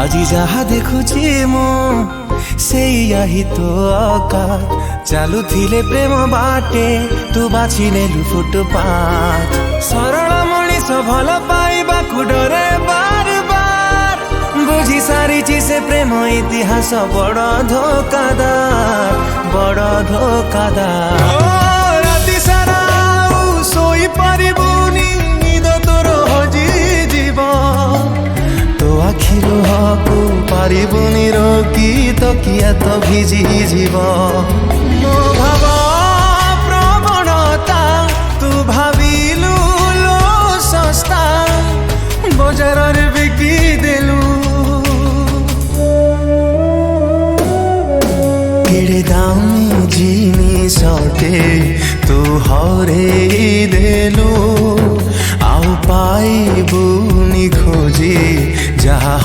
আজি যাহা দেখুছি মু সেইয়া হি তো অকাত চালুଥିଲେ প্রেম বাটে তু বাছি নেলু ফুটপাଥ ସରଳ ମଣିଷ ଭଲ ପାଇବାକୁ ଡରେ ବାର ବାର ବୁଝି ସାରିଛି ସେ ପ୍ରେମ ଇତିହାସ ବଡ଼ ଧୋକାଦାର ବଡ଼ ଧୋକାଦାର ରାତି ସାରା ଆଉ ଶୋଇପାରିବୁନି ନିଦ ତୋର ହଜିଯିବ ତୋ ଆଖି ଲୁହକୁ ପାରିବୁନି ରୋକି ତକିଆ ତ ଭିଜିଯିବ ମୋ ଭାବ ପ୍ରବଣତା ତୁ ଭାବିଲୁ ଲୋ ଶସ୍ତା ବଜାରରେ ବିକି ଦେଲୁ କେଡ଼େ ଦାମୀ ଜିନିଷଟେ ତୁ ହରେଇ ଦେଲୁ ଆଉ ପାଇବୁନି ଖୋଜି ଯାହା